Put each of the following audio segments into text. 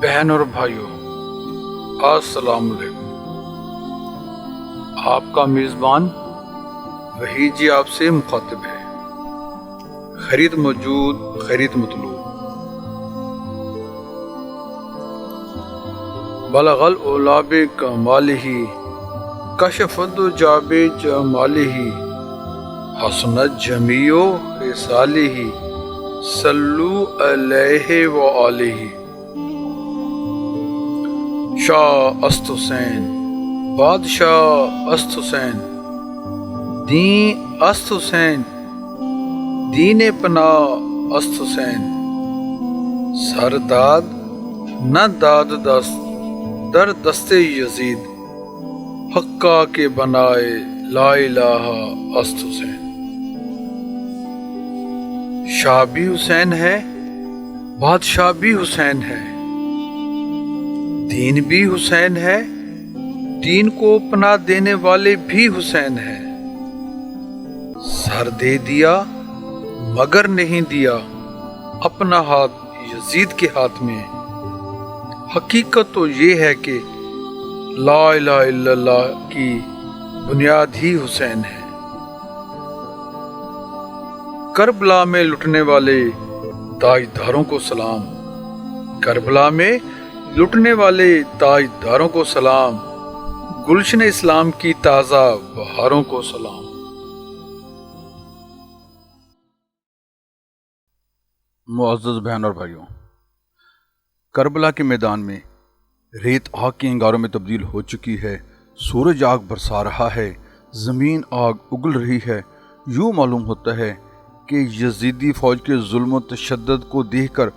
بہن اور بھائیوں، السلام علیکم۔ آپ کا میزبان وحید جی آپ سے مخاطب ہے۔ خرید موجود، خرید مطلوب۔ بلغ العلا بکمالہ، کشف الدجی بجمالہ، حسنت جمیع خصالہ، صلوا علیہ وآلہ۔ شاہ است حسین، بادشاہ است حسین، دین است حسین، دین پناہ است حسین۔ سر داد نہ داد دست در دست یزید، حقا کے بنائے لا الہ است حسین۔ شاہ بھی حسین ہے، بادشاہ بھی حسین ہے، دین بھی حسین ہے، دین کو پناہ دینے والے بھی حسین ہیں۔ سر دے دیا مگر نہیں دیا اپنا ہاتھ یزید کے ہاتھ میں۔ حقیقت تو یہ ہے کہ لا الہ الا اللہ کی بنیاد ہی حسین ہے۔ کربلا میں لٹنے والے تاجداروں کو سلام، کربلا میں لٹنے والے تاجداروں کو سلام، گلشن اسلام کی تازہ بہاروں کو سلام۔ معزز بہن اور بھائیوں، کربلا کے میدان میں ریت آگ کے انگاروں میں تبدیل ہو چکی ہے، سورج آگ برسا رہا ہے، زمین آگ اگل رہی ہے۔ یوں معلوم ہوتا ہے کہ یزیدی فوج کے ظلم و تشدد کو دیکھ کر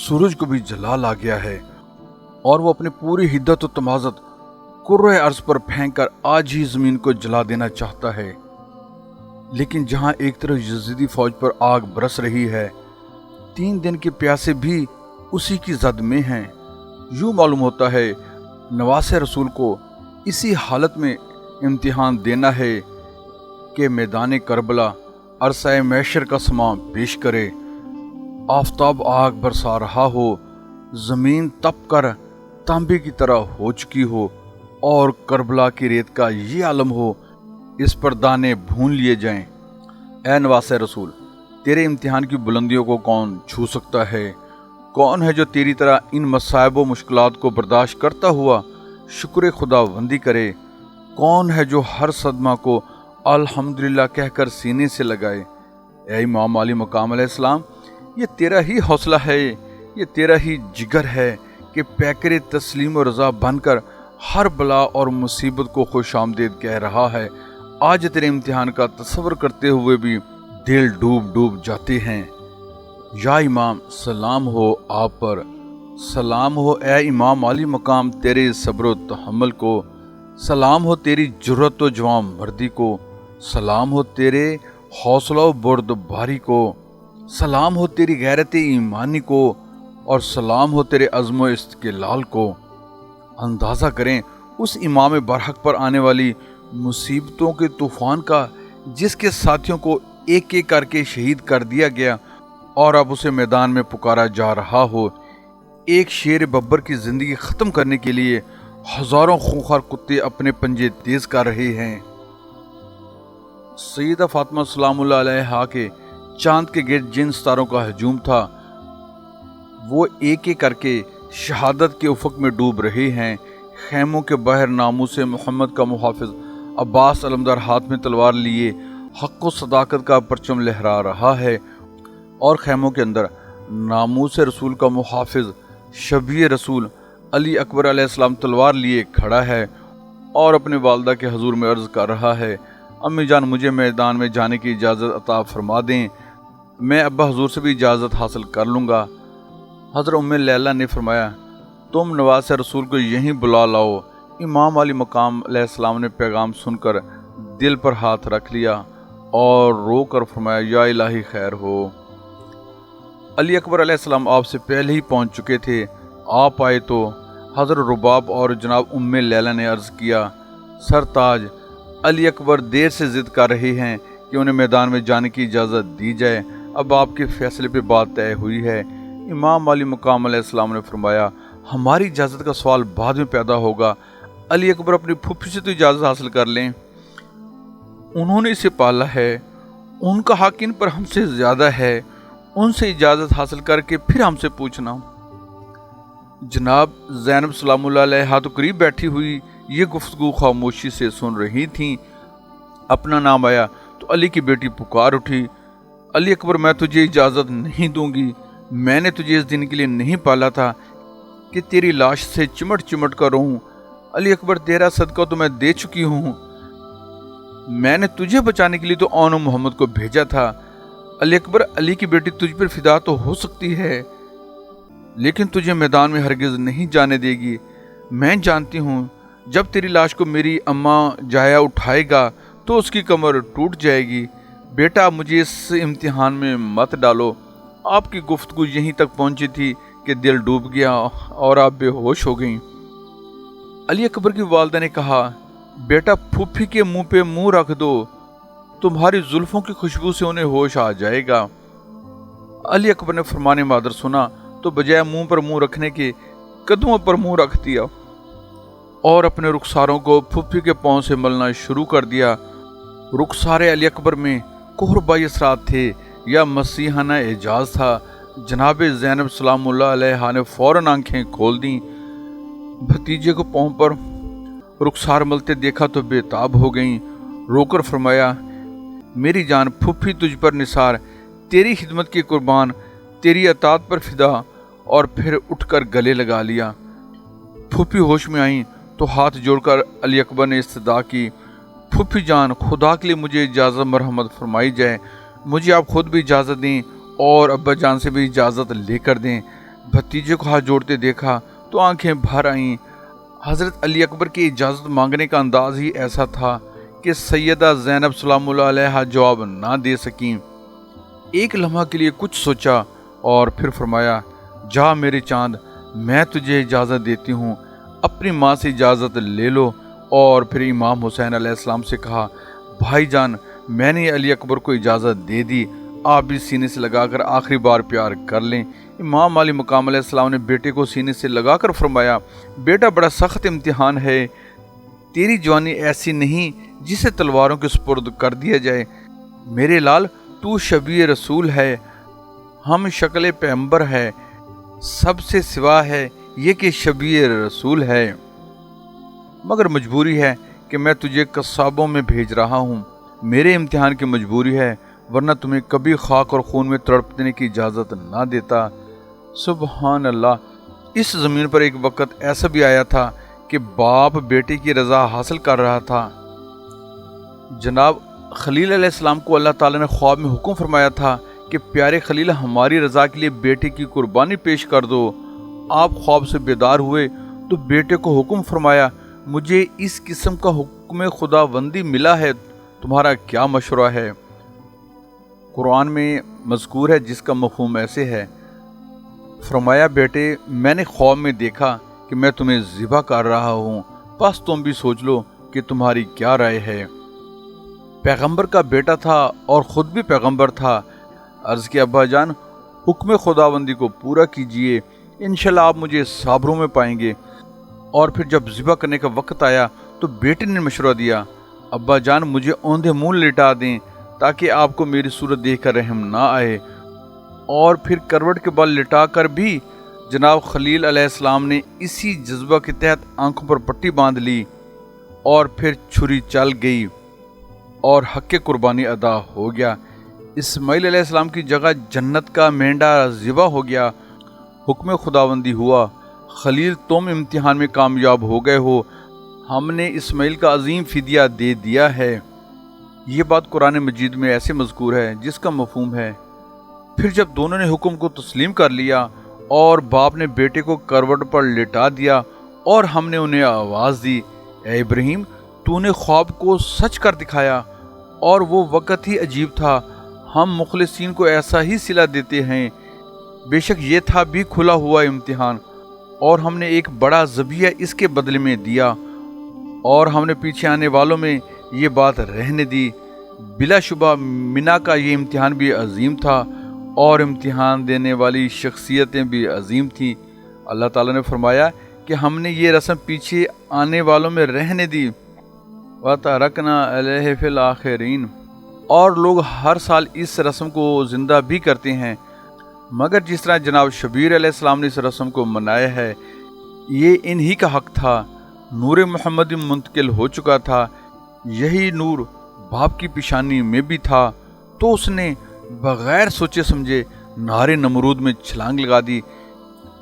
سورج کو بھی جلال آ گیا ہے، اور وہ اپنی پوری حدت و تمازت کرۂ ارض پر پھینک کر آج ہی زمین کو جلا دینا چاہتا ہے۔ لیکن جہاں ایک طرف یزیدی فوج پر آگ برس رہی ہے، 3 دن کے پیاسے بھی اسی کی زد میں ہیں۔ یوں معلوم ہوتا ہے نواس رسول کو اسی حالت میں امتحان دینا ہے کہ میدان کربلا عرصۂ محشر کا سماں پیش کرے۔ آفتاب آگ برسا رہا ہو، زمین تپ کر تانبے کی طرح ہو چکی ہو، اور کربلا کی ریت کا یہ عالم ہو، اس پر دانے بھون لیے جائیں۔ اے نواس رسول، تیرے امتحان کی بلندیوں کو کون چھو سکتا ہے؟ کون ہے جو تیری طرح ان مصائب و مشکلات کو برداشت کرتا ہوا شکر خدا بندی کرے؟ کون ہے جو ہر صدمہ کو الحمدللہ کہہ کر سینے سے لگائے؟ اے امام علی مقام علیہ السلام، یہ تیرا ہی حوصلہ ہے، یہ تیرا ہی جگر ہے کہ پیکر تسلیم و رضا بن کر ہر بلا اور مصیبت کو خوش آمدید کہہ رہا ہے۔ آج تیرے امتحان کا تصور کرتے ہوئے بھی دل ڈوب ڈوب جاتے ہیں۔ یا امام، سلام ہو آپ پر، سلام ہو اے امام علی مقام تیرے صبر و تحمل کو، سلام ہو تیری جرأت و جوان مردی کو، سلام ہو تیرے حوصلہ و بردباری کو، سلام ہو تیری غیرت ایمانی کو، اور سلام ہو تیرے عزم و استقلال کو۔ اندازہ کریں اس امام برحق پر آنے والی مصیبتوں کے طوفان کا، جس کے ساتھیوں کو ایک ایک کر کے شہید کر دیا گیا، اور اب اسے میدان میں پکارا جا رہا ہو۔ ایک شیر ببر کی زندگی ختم کرنے کے لیے ہزاروں خونخوار کتے اپنے پنجے تیز کر رہے ہیں۔ سیدہ فاطمہ سلام اللہ علیہا کے چاند کے گرد جن ستاروں کا ہجوم تھا، وہ ایک ایک کر کے شہادت کے افق میں ڈوب رہے ہیں۔ خیموں کے باہر ناموس محمد کا محافظ عباس علمدار ہاتھ میں تلوار لیے حق و صداقت کا پرچم لہرا رہا ہے، اور خیموں کے اندر ناموس رسول کا محافظ شبیہ رسول علی اکبر علیہ السلام تلوار لیے کھڑا ہے، اور اپنے والدہ کے حضور میں عرض کر رہا ہے، امی جان مجھے میدان میں جانے کی اجازت عطا فرما دیں، میں ابا حضور سے بھی اجازت حاصل کر لوں گا۔ حضرت ام لیلہ نے فرمایا، تم نواس رسول کو یہیں بلا لاؤ۔ امام علی مقام علیہ السلام نے پیغام سن کر دل پر ہاتھ رکھ لیا اور رو کر فرمایا، یا الہی خیر ہو۔ علی اکبر علیہ السلام آپ سے پہلے ہی پہنچ چکے تھے۔ آپ آئے تو حضرت رباب اور جناب ام لیلہ نے عرض کیا، سرتاج علی اکبر دیر سے ضد کر رہے ہیں کہ انہیں میدان میں جانے کی اجازت دی جائے، اب آپ کے فیصلے پہ بات طے ہوئی ہے۔ امام علی مقام علیہ السلام نے فرمایا، हमारी इजाज़त का सवाल बाद में पैदा होगा। अली अकबर अपनी फूफी से तो इजाज़त हासिल कर लें, उन्होंने इसे पाला है, उनका हक इन पर हमसे ज़्यादा है, उनसे इजाज़त हासिल करके फिर हमसे पूछना। जनाब ज़ैनब सलामुल्लाह अलैहा तो करीब बैठी हुई ये गुफ्तगू खामोशी से सुन रही थीं। अपना नाम आया तो अली की बेटी पुकार उठी, अली अकबर मैं तुझे इजाज़त नहीं दूंगी, मैंने तुझे इस दिन के लिए नहीं पाला था कि तेरी लाश से चिमट चिमट कर रहूं। अली अकबर तेरा सदका तो मैं दे चुकी हूँ, मैंने तुझे बचाने के लिए तो औन मोहम्मद को भेजा था। अली अकबर अली की बेटी तुझ पर फिदा तो हो सकती है, लेकिन तुझे मैदान में हरगिज़ नहीं जाने देगी। मैं जानती हूँ जब तेरी लाश को मेरी अम्मा जाया उठाएगा तो उसकी कमर टूट जाएगी। बेटा मुझे इस इम्तिहान में मत डालो। आपकी गुफ्तगू यहीं तक पहुंची थी कि दिल डूब गया और आप बेहोश हो गईं। अली अकबर की वालिदा ने कहा, बेटा फूफी के मुंह पे मुंह रख दो, तुम्हारी जुल्फों की खुशबू से उन्हें होश आ जाएगा। अली अकबर ने फरमाने मादर सुना तो बजाय मुंह पर मुंह रखने के कदमों पर मुंह रख दिया और अपने रुखसारों को फूफी के पांव से मलना शुरू कर दिया। रुखसारे अली अकबर में कोहरबाई असरात थे या मसीहाना एजाज था। जनाब ज़ैनब सलामुल्लाह अलैहा ने फौरन आंखें खोल दी, भतीजे को पांव पर रुखसार मलते देखा तो बेताब हो गईं। रोकर फरमाया, मेरी जान फूफी तुझ पर निसार, तेरी खिदमत की कुर्बान, तेरी अतात पर फिदा। और फिर उठकर गले लगा लिया। फूफी होश में आई तो हाथ जोड़कर अली अकबर ने इस्तदा की, फूफी जान खुदा के लिए मुझे इजाज़त मरहमत फरमाई जाए, मुझे आप खुद भी इजाज़त दें और अब्बा जान से भी इजाज़त लेकर दें। भतीजे को हाथ जोड़ते देखा तो आंखें भर आईं। हज़रत अली अकबर की इजाज़त मांगने का अंदाज ही ऐसा था कि सैयदा ज़ैनब सलामुल्लाह अलैहा जवाब ना दे सकीं। एक लम्हा के लिए कुछ सोचा और फिर फरमाया, जा मेरे चांद, मैं तुझे इजाज़त देती हूँ, अपनी माँ से इजाज़त ले लो। और फिर इमाम हुसैन अलैहिस्सलाम से कहा, भाईजान मैंने अली अकबर को इजाज़त दे दी, आप भी सीने से लगाकर आखिरी बार प्यार कर लें। इमाम अली मकाम अलैहिस्सलाम ने बेटे को सीने से लगाकर फरमाया, बेटा बड़ा सख्त इम्तिहान है, तेरी जवानी ऐसी नहीं जिसे तलवारों के सुपुर्द कर दिया जाए। मेरे लाल तू शबीए रसूल है, हम शक्ल पैगंबर है, सबसे सिवा है ये कि शबीए रसूल है, मगर मजबूरी है कि मैं तुझे कस्साबों में भेज रहा हूँ। मेरे इम्तिहान की मजबूरी है, वरना तुम्हें कभी खाक और खून में तड़पने की इजाज़त ना देता। सुबहान अल्लाह। इस ज़मीन पर एक वक्त ऐसा भी आया था कि बाप बेटे की रज़ा हासिल कर रहा था। जनाब खलील अलैहिस्सलाम को अल्लाह ताला ने ख्वाब में हुक्म फरमाया था कि प्यारे खलील हमारी रज़ा के लिए बेटे की कुर्बानी पेश कर दो। आप ख्वाब से बेदार हुए तो बेटे को हुक्म फरमाया, मुझे इस किस्म का हुक्म खुदाबंदी मिला है, तुम्हारा क्या मशवरा है। कुरान में मज़कूर है जिसका मफ़हूम ऐसे है, फरमाया बेटे मैंने ख्वाब में देखा कि मैं तुम्हें ज़िबा कर रहा हूँ, बस तुम भी सोच लो कि तुम्हारी क्या राय है। पैगंबर का बेटा था और ख़ुद भी पैगंबर था। अर्ज़ किया, अब्बा जान हुक्म खुदाबंदी को पूरा कीजिए, इंशाल्लाह आप मुझे साबरों में पाएंगे। और फिर जब ज़िबा करने का वक्त आया तो बेटे ने मशवरा दिया, अब्बा जान मुझे औंधे मुँह लिटा दें ताकि आपको मेरी सूरत देखकर रहम ना आए। और फिर करवट के बल लिटा कर भी जनाब खलील अलैहिस्सलाम ने इसी जज्बा के तहत आंखों पर पट्टी बांध ली और फिर छुरी चल गई और हक़ कुर्बानी अदा हो गया। इस्माइल अलैहिस्सलाम की जगह जन्नत का मेंढा ज़िबा हो गया। हुक्म खुदाबंदी हुआ, खलील तुम इम्तिहान में कामयाब हो गए हो, हमने इस्माइल का अजीम फिदिया दे दिया है। ये बात कुरान मजीद में ऐसे मज़कूर है जिसका मफ़हूम है। फिर जब दोनों ने हुक्म को तस्लीम कर लिया और बाप ने बेटे को करवट पर लिटा दिया और हमने उन्हें आवाज़ दी, ए इब्राहीम तूने ख्वाब को सच कर दिखाया और वो वक़्त ही अजीब था, हम मुखलिसीन को ऐसा ही सिला देते हैं। बेशक ये था भी खुला हुआ इम्तिहान और हमने एक बड़ा ज़बिया इसके बदले में दिया और हमने पीछे आने वालों में ये बात रहने दी। बिलाशुबा मिना का ये इम्तिहान भी अजीम था और इम्तिहान देने वाली शख्सियतें भी अजीम थीं। اللہ ताला ने फरमाया कि हमने ये रस्म पीछे आने वालों में रहने दी, व तरकना अलैहि फिल आखिरीन, और लोग हर साल इस रस्म को ज़िंदा भी करते हैं, मगर जिस तरह जनाब शबीर अलैहिस्सलाम ने इस रस्म को मनाया है, ये इन्हीं का हक था। नूर मोहम्मदी मुंतकिल हो चुका था, यही नूर बाप की पेशानी में भी था, तो उसने बग़ैर सोचे समझे नारे नमरूद में छलांग लगा दी।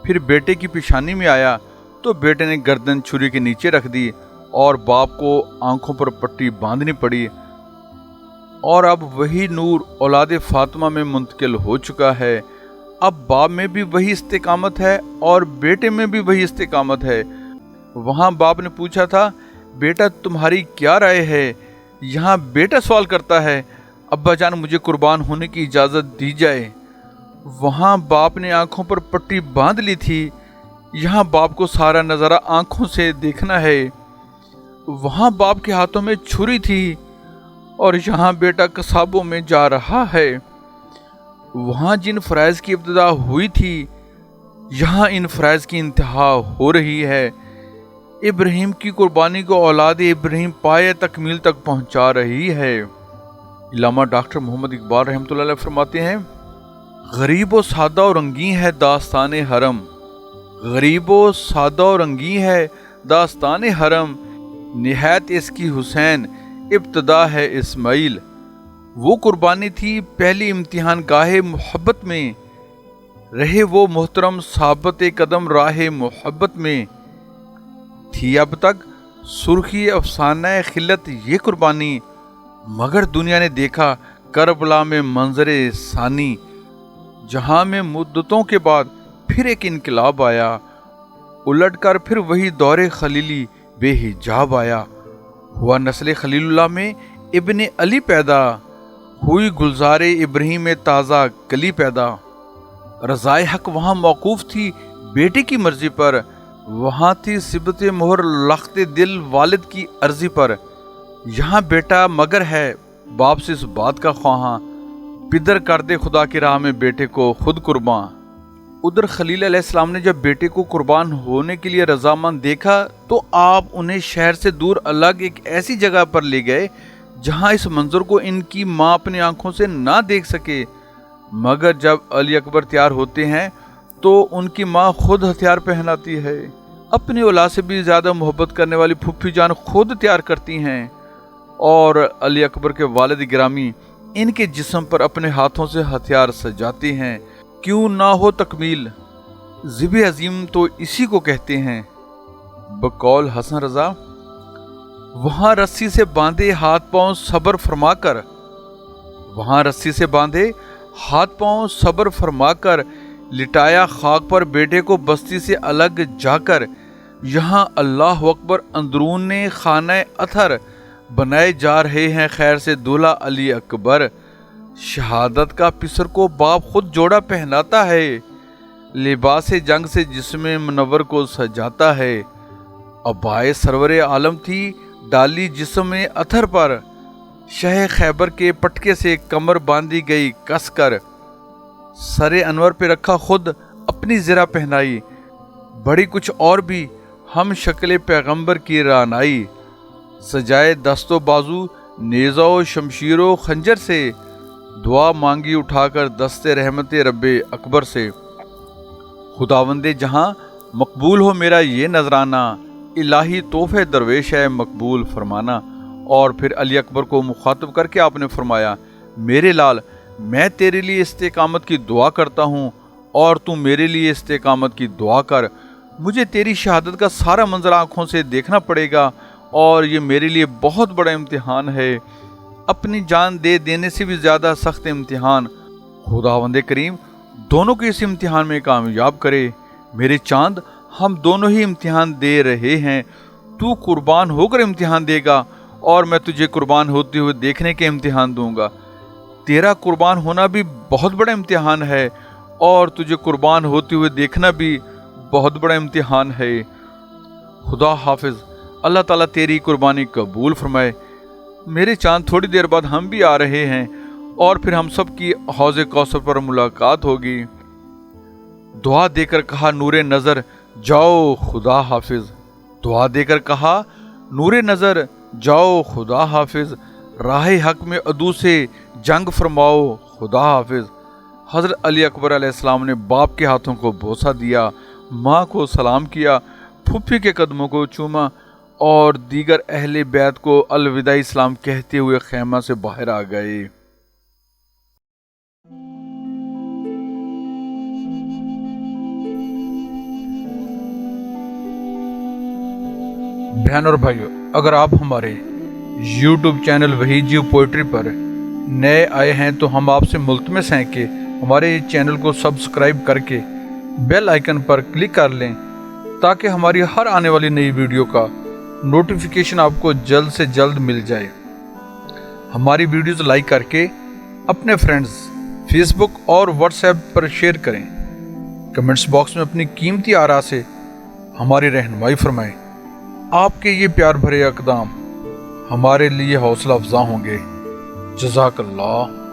फिर बेटे की पेशानी में आया तो बेटे ने गर्दन छुरी के नीचे रख दी और बाप को आंखों पर पट्टी बांधनी पड़ी। और अब वही नूर औलाद फातिमा में मुंतकिल हो चुका है। अब बाप में भी वही इस्तिकामत है और बेटे में भी वही इस्तिकामत है। वहाँ बाप ने पूछा था, बेटा तुम्हारी क्या राय है? यहाँ बेटा सवाल करता है, अब्बा जान मुझे कुर्बान होने की इजाज़त दी जाए। वहाँ बाप ने आंखों पर पट्टी बांध ली थी, यहाँ बाप को सारा नज़ारा आंखों से देखना है। वहाँ बाप के हाथों में छुरी थी और यहाँ बेटा कसाबों में जा रहा है। वहाँ जिन फ़राइज़ की इब्तिदा हुई थी, यहाँ इन फ़राइज़ की इंतहा हो रही है। इब्राहीम की कुर्बानी को औलाद इब्राहीम पाए तकमील तक पहुँचा रही है। इलामा डॉक्टर मोहम्मद इकबाल रहमतुल्लाह अलैह फरमाते हैं, गरीब व सादा और रंगीन है दास्तान हरम, गरीब व सादा और रंगीन है दास्तान हरम, निहायत इसकी हुसैन इब्तदा है इस्माइल। वो कुर्बानी थी पहली इम्तिहान गाहे मोहब्बत में, रहे वो मोहतरम साबत कदम राह मोहब्बत में। थी अब तक सुर्खी अफसाना खिलत ये कुर्बानी, मगर दुनिया ने देखा करबला में मंजरे सानी, जहाँ में मुद्दतों के बाद फिर एक इनकलाब आया, उलट कर फिर वही दौरे खलीली बेहिजाब आया। हुआ नस्ल खलीलुल्लाह में इब्ने अली पैदा, हुई गुलजारे इब्राहीम में ताज़ा कली पैदा। रज़ाए हक वहाँ मौकूफ़ थी बेटे की मर्जी पर, वहाँ थी सिबत मोहर लख्त दिल वालिद की अर्जी पर। यहाँ बेटा मगर है बाप से इस बात का ख्वाहां, पिदर कर दे खुदा की राह में बेटे को खुद कुर्बान। उधर खलील अलैहिस्सलाम ने जब बेटे को कुर्बान होने के लिए रजामंद देखा तो आप उन्हें शहर से दूर अलग एक ऐसी जगह पर ले गए जहाँ इस मंजर को इनकी माँ अपनी आंखों से ना देख सके। मगर जब अली अकबर तैयार होते हैं तो उनकी माँ खुद हथियार पहनाती है। अपनी औलाद से भी ज़्यादा मोहब्बत करने वाली फूफी जान खुद तैयार करती हैं और अली अकबर के वालिद गिरामी इनके जिस्म पर अपने हाथों से हथियार सजाते हैं। क्यों ना हो तकमील, ज़िब अजीम तो इसी को कहते हैं। बकौल हसन रज़ा, वहाँ रस्सी से बांधे हाथ पांव सब्र फरमाकर, वहाँ रस्सी से बांधे हाथ पांव सब्र फरमाकर, लिटाया खाक पर बेटे को बस्ती से अलग जाकर। यहाँ अल्लाह अकबर अंदरून खाना अथर बनाए जा रहे हैं खैर से दूल्हा अली अकबर। शहादत का पिसर को बाप खुद जोड़ा पहनाता है, लिबास जंग से जिस्म मुनव्वर को सजाता है। अबाए सरवरे आलम थी डाली जिस्म अथर पर, शह खैबर के पटके से कमर बांधी गई कसकर। सरे अनवर पे रखा खुद अपनी ज़रा पहनाई, बड़ी कुछ और भी हम शक्ल पैगंबर की रानाई। सजाए दस्तो बाजू नेज़ा व शमशीरो खंजर से, दुआ मांगी उठाकर दस्ते रहमत रब्बे अकबर से। खुदावंदे जहाँ मकबूल हो मेरा ये नजराना, इलाही तोहफे दरवेश है मकबूल फरमाना। और फिर अली अकबर को मुखातब करके आपने फरमाया, मेरे लाल मैं तेरे लिए इस्तेकामत की दुआ करता हूँ और तू मेरे लिए इस्तेकामत की दुआ कर। मुझे तेरी शहादत का सारा मंजर आँखों से देखना पड़ेगा और ये मेरे लिए बहुत बड़ा इम्तिहान है, अपनी जान दे देने से भी ज़्यादा सख्त इम्तिहान। खुदावंदे करीम दोनों को इस इम्तिहान में कामयाब करे। मेरे चांद हम दोनों ही इम्तिहान दे रहे हैं, तू कुर्बान होकर इम्तिहान देगा और मैं तुझे कुर्बान होते हुए देखने के इम्तिहान दूंगा। तेरा कुर्बान होना भी बहुत बड़ा इम्तिहान है और तुझे कुर्बान होते हुए देखना भी बहुत बड़ा इम्तिहान है। खुदा हाफिज़, अल्लाह ताला तेरी कुर्बानी कबूल फरमाए। मेरे चांद थोड़ी देर बाद हम भी आ रहे हैं और फिर हम सब की हौज़े कौसर पर मुलाकात होगी। दुआ देकर कहा नूरे नज़र جاؤ خدا حافظ، دعا دے کر کہا نور نظر جاؤ خدا حافظ، راہ حق میں عدو سے جنگ فرماؤ خدا حافظ۔ حضرت علی اکبر علیہ السلام نے باپ کے ہاتھوں کو بوسہ دیا، ماں کو سلام کیا، پھوپھی کے قدموں کو چوما اور دیگر اہل بیت کو الوداعی سلام کہتے ہوئے خیمہ سے باہر آ گئے۔ بہن اور بھائیو، اگر آپ ہمارے یوٹیوب چینل وحید جیو پوئٹری پر نئے آئے ہیں تو ہم آپ سے ملتمس ہیں کہ ہمارے چینل کو سبسکرائب کر کے بیل آئیکن پر کلک کر لیں تاکہ ہماری ہر آنے والی نئی ویڈیو کا نوٹیفیکیشن آپ کو جلد سے جلد مل جائے۔ ہماری ویڈیوز لائک کر کے اپنے فرینڈز فیس بک اور واٹس ایپ پر شیئر کریں۔ کمنٹس باکس میں اپنی قیمتی آراء سے ہماری رہنمائی فرمائیں۔ آپ کے یہ پیار بھرے اقدام ہمارے لیے حوصلہ افزا ہوں گے۔ جزاک اللہ۔